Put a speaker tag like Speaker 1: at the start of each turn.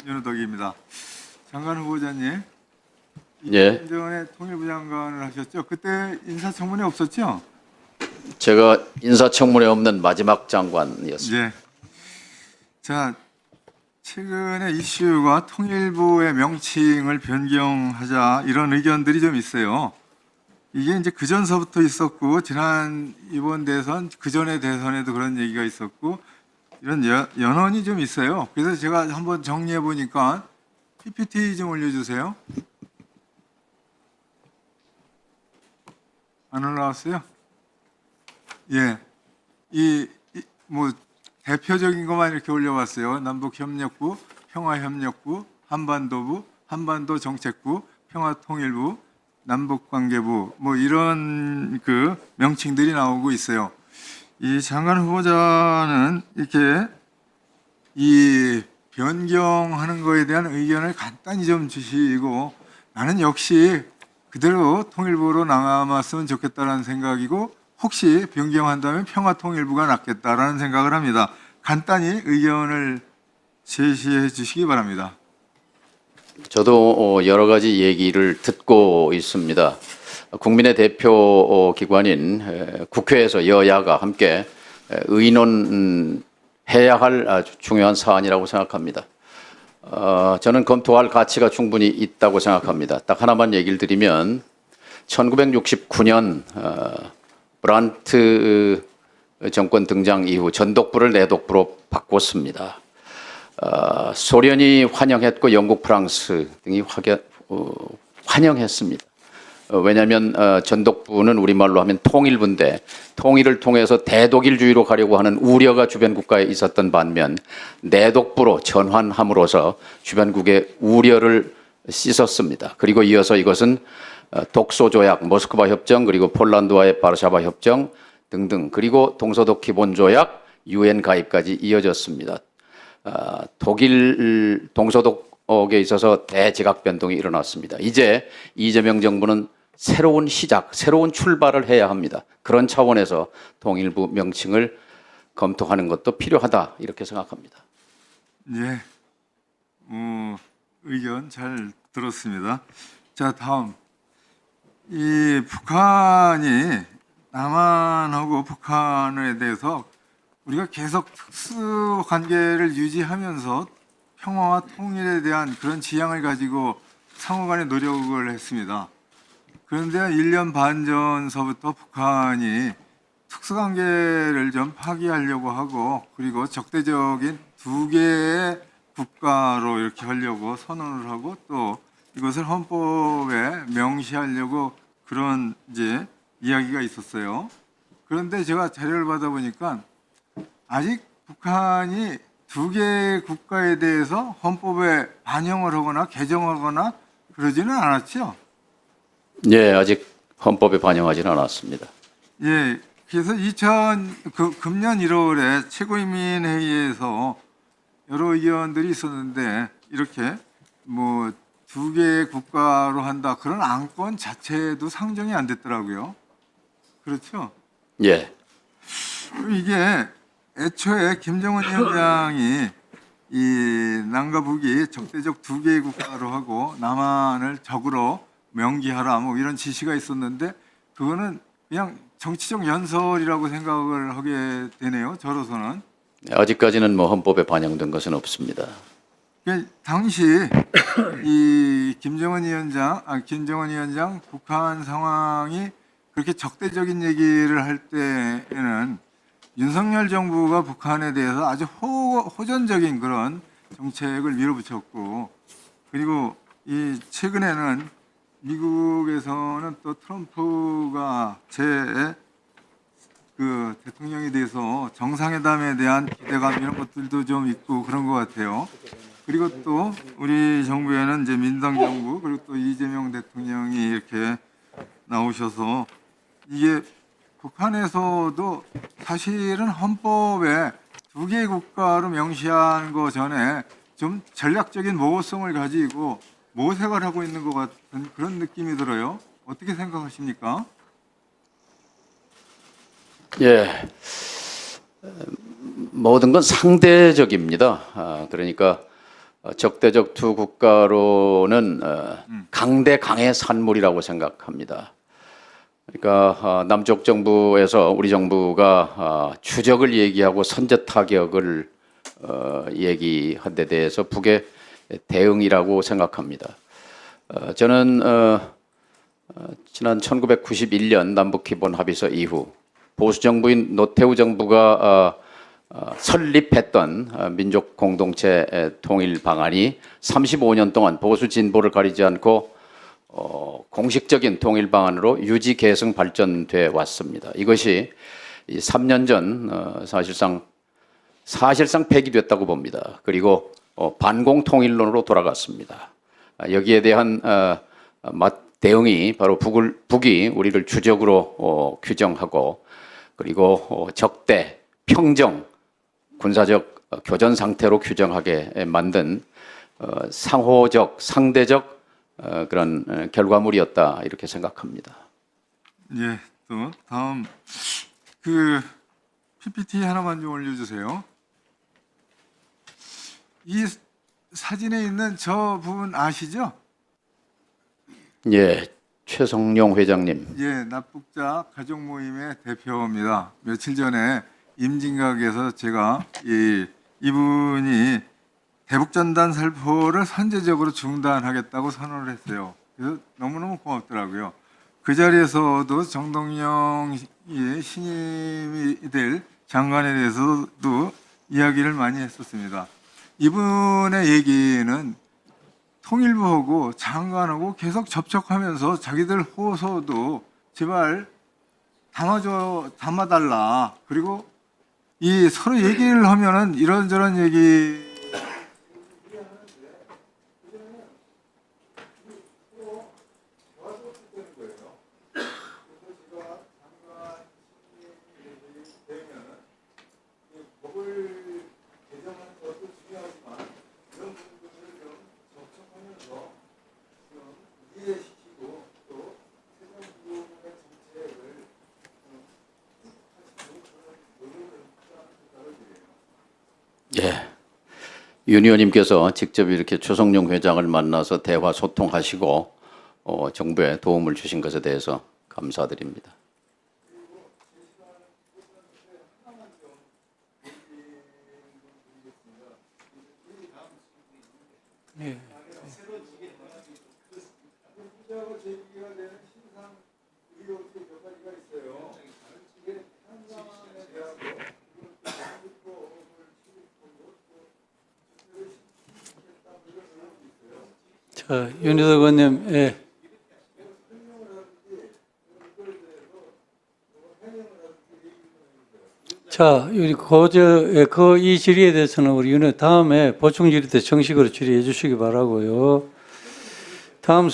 Speaker 1: 윤호덕입니다. 장관 후보자님,
Speaker 2: 예,
Speaker 1: 2년 전에 통일부 장관을 하셨죠? 그때 인사청문회 없었죠?
Speaker 2: 제가 인사청문회 없는 마지막 장관이었습니다.
Speaker 1: 네. 자, 최근에 이슈가 통일부의 명칭을 변경하자 이런 의견들이 좀 있어요. 이게 이제 그 전서부터 있었고 이번 대선, 그 전에 대선에도 그런 얘기가 있었고 이런 연원이 좀 있어요. 그래서 제가 한번 정리해 보니까 PPT 좀 올려주세요. 안 올라왔어요? 예. 뭐 대표적인 것만 이렇게 올려봤어요. 남북협력부, 평화협력부, 한반도부, 한반도정책부, 평화통일부, 남북관계부 뭐 이런 그 명칭들이 나오고 있어요. 이 장관 후보자는 이렇게 이 변경하는 거에 대한 의견을 간단히 좀 주시고 나는 역시 그대로 통일부로 남았으면 좋겠다라는 생각이고 혹시 변경한다면 평화통일부가 낫겠다라는 생각을 합니다. 간단히 의견을 제시해 주시기 바랍니다.
Speaker 2: 저도 여러 가지 얘기를 듣고 있습니다. 국민의 대표 기관인 국회에서 여야가 함께 의논해야 할 아주 중요한 사안이라고 생각합니다. 저는 검토할 가치가 충분히 있다고 생각합니다. 딱 하나만 얘기를 드리면 1969년 브란트 정권 등장 이후 전독부를 내독부로 바꿨습니다. 소련이 환영했고 영국, 프랑스 등이 환영했습니다. 왜냐하면 전독부는 우리말로 하면 통일부인데 통일을 통해서 대독일주의로 가려고 하는 우려가 주변 국가에 있었던 반면 내독부로 전환함으로써 주변국의 우려를 씻었습니다. 그리고 이어서 이것은 독소조약, 모스크바 협정, 그리고 폴란드와의 바르샤바 협정 등등 그리고 동서독 기본조약, UN 가입까지 이어졌습니다. 독일 동서독에 있어서 대지각 변동이 일어났습니다. 이제 이재명 정부는 새로운 시작, 새로운 출발을 해야 합니다. 그런 차원에서 통일부 명칭을 검토하는 것도 필요하다 이렇게 생각합니다.
Speaker 1: 예, 의견 잘 들었습니다. 자, 다음 이 북한이 남한하고 북한에 대해서 우리가 계속 특수 관계를 유지하면서 평화와 통일에 대한 그런 지향을 가지고 상호간의 노력을 했습니다. 그런데 1년 반 전서부터 북한이 특수관계를 좀 파기하려고 하고 그리고 적대적인 두 개의 국가로 이렇게 하려고 선언을 하고 또 이것을 헌법에 명시하려고 그런 이제 이야기가 있었어요. 그런데 제가 자료를 받아보니까 아직 북한이 두 개의 국가에 대해서 헌법에 반영을 하거나 개정하거나 그러지는 않았죠.
Speaker 2: 예, 아직 헌법에 반영하지는 않았습니다.
Speaker 1: 예, 그래서 금년 1월에 최고인민회의에서 여러 의견들이 있었는데 이렇게 뭐 두 개의 국가로 한다 그런 안건 자체도 상정이 안 됐더라고요. 그렇죠?
Speaker 2: 예,
Speaker 1: 이게 애초에 김정은 위원장이 이 남과 북이 적대적 두 개의 국가로 하고 남한을 적으로 명기하라 뭐 이런 지시가 있었는데 그거는 그냥 정치적 연설이라고 생각을 하게 되네요. 저로서는.
Speaker 2: 아직까지는 뭐 헌법에 반영된 것은 없습니다.
Speaker 1: 당시 이 김정은 위원장 북한 상황이 그렇게 적대적인 얘기를 할 때에는 윤석열 정부가 북한에 대해서 아주 호전적인 그런 정책을 밀어붙였고 그리고 이 최근에는 미국에서는 또 트럼프가 그 대통령에 대해서 정상회담에 대한 기대감 이런 것들도 좀 있고 그런 것 같아요. 그리고 또 우리 정부에는 이제 민당 정부 그리고 또 이재명 대통령이 이렇게 나오셔서 이게 북한에서도 사실은 헌법에 두 개의 국가로 명시한 거 전에 좀 전략적인 모호성을 가지고 모색을 하고 있는 것 같은 그런 느낌이 들어요. 어떻게 생각하십니까?
Speaker 2: 예, 모든 건 상대적입니다. 그러니까 적대적 두 국가로는 강대강의 산물이라고 생각합니다. 그러니까 남쪽 정부에서 우리 정부가 추적을 얘기하고 선제 타격을 얘기한 데 대해서 북의 대응이라고 생각합니다. 저는 지난 1991년 남북기본합의서 이후 보수 정부인 노태우 정부가 설립했던 민족 공동체 통일 방안이 35년 동안 보수 진보를 가리지 않고 공식적인 통일 방안으로 유지 계승 발전돼 왔습니다. 이것이 3년 전 사실상 폐기됐다고 봅니다. 그리고 반공 통일론으로 돌아갔습니다. 여기에 대한 대응이 바로 북이 우리를 주적으로 규정하고 그리고 적대, 평정, 군사적 교전 상태로 규정하게 만든 상호적, 상대적 그런 결과물이었다 이렇게 생각합니다.
Speaker 1: 예, 또 다음 그 PPT 하나만 좀 올려주세요. 이 사진에 있는 저 부분 아시죠?
Speaker 2: 예, 최성룡 회장님.
Speaker 1: 예, 납북자 가족 모임의 대표입니다. 며칠 전에 임진각에서 제가 이분이 대북전단 살포를 선제적으로 중단하겠다고 선언을 했어요. 그래서 너무너무 고맙더라고요. 그 자리에서도 정동영이 신임이 될 장관에 대해서도 이야기를 많이 했었습니다. 이분의 얘기는 통일부하고 장관하고 계속 접촉하면서 자기들 호소도 제발 담아달라. 그리고 이 서로 얘기를 하면은 이런저런 얘기
Speaker 2: 예. 윤 의원님께서 직접 이렇게 최성룡 회장을 만나서 대화 소통하시고 정부에 도움을 주신 것에 대해서 감사드립니다.
Speaker 3: 네. 자, 윤희석 의원님, 예. 자, 이 질의에 대해서는 우리 윤희 다음에 보충 질의 때 정식으로 질의해 주시기 바라고요. 다음